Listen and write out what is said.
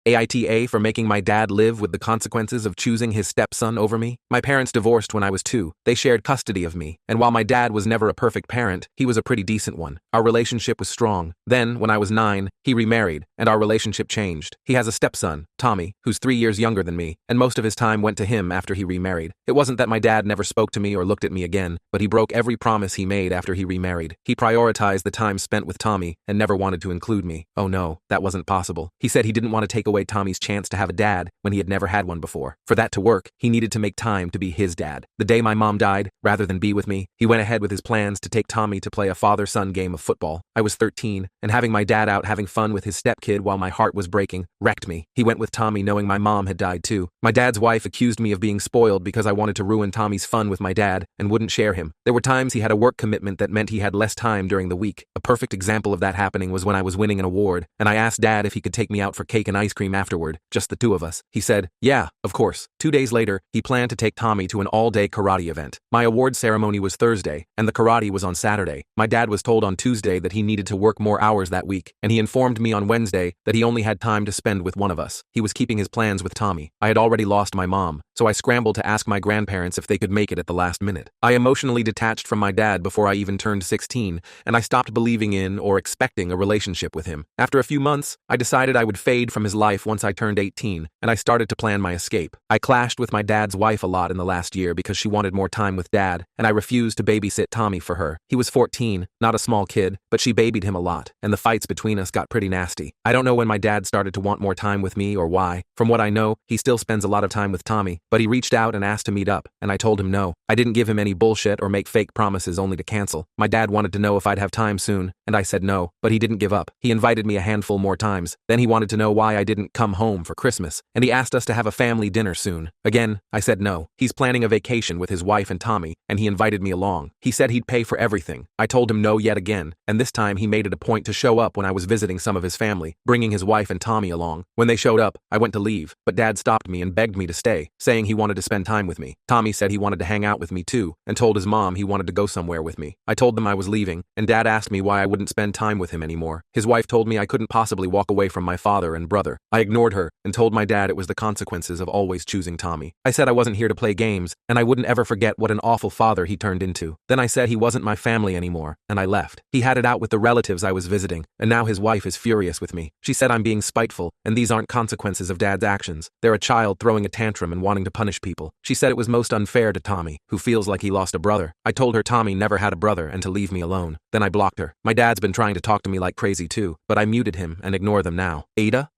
AITA for making my dad live with the consequences of choosing his stepson over me. My parents divorced when I was 2. They shared custody of me, and while my dad was never a perfect parent, he was a pretty decent one. Our relationship was strong. Then, when I was 9, he remarried, and our relationship changed. He has a stepson, Tommy, who's 3 years younger than me, and most of his time went to him after he remarried. It wasn't that my dad never spoke to me or looked at me again, but he broke every promise he made after he remarried. He prioritized the time spent with Tommy and never wanted to include me. Oh no, that wasn't possible. He said he didn't want to take away Tommy's chance to have a dad when he had never had one before. For that to work, he needed to make time to be his dad. The day my mom died, rather than be with me, he went ahead with his plans to take Tommy to play a father-son game of football. I was 13, and having my dad out having fun with his stepkid while my heart was breaking wrecked me. He went with Tommy knowing my mom had died too. My dad's wife accused me of being spoiled because I wanted to ruin Tommy's fun with my dad and wouldn't share him. There were times he had a work commitment that meant he had less time during the week. A perfect example of that happening was when I was winning an award, and I asked Dad if he could take me out for cake and ice cream afterward, just the 2 of us. He said, yeah, of course. 2 days later, he planned to take Tommy to an all-day karate event. My award ceremony was Thursday, and the karate was on Saturday. My dad was told on Tuesday that he needed to work more hours that week, and he informed me on Wednesday that he only had time to spend with one of us. He was keeping his plans with Tommy. I had already lost my mom, so I scrambled to ask my grandparents if they could make it at the last minute. I emotionally detached from my dad before I even turned 16, and I stopped believing in or expecting a relationship with him. After a few months, I decided I would fade from his life once I turned 18, and I started to plan my escape. I clashed with my dad's wife a lot in the last year because she wanted more time with Dad, and I refused to babysit Tommy for her. He was 14, not a small kid, but she babied him a lot, and the fights between us got pretty nasty. I don't know when my dad started to want more time with me or why. From what I know, he still spends a lot of time with Tommy, but he reached out and asked to meet up, and I told him no. I didn't give him any bullshit or make fake promises only to cancel. My dad wanted to know if I'd have time soon, and I said no, but he didn't give up. He invited me a handful more times. Then he wanted to know why I didn't come home for Christmas, and he asked us to have a family dinner soon. Again, I said no. He's planning a vacation with his wife and Tommy, and he invited me along. He said he'd pay for everything. I told him no yet again, and this time he made it a point to show up when I was visiting some of his family, bringing his wife and Tommy along. When they showed up, I went to leave, but Dad stopped me and begged me to stay, saying he wanted to spend time with me. Tommy said he wanted to hang out with me too, and told his mom he wanted to go somewhere with me. I told them I was leaving, and Dad asked me why I wouldn't spend time with him anymore. His wife told me I couldn't possibly walk away from my father and brother. I ignored her and told my dad it was the consequences of always choosing Tommy. I said I wasn't here to play games, and I wouldn't ever forget what an awful father he turned into. Then I said he wasn't my family anymore, and I left. He had it out with the relatives I was visiting, and now his wife is furious with me. She said I'm being spiteful, and these aren't consequences of Dad's actions. They're a child throwing a tantrum and wanting to punish people. She said it was most unfair to Tommy, who feels like he lost a brother. I told her Tommy never had a brother and to leave me alone. Then I blocked her. My dad's been trying to talk to me like crazy too, but I muted him and ignore them now. AITA?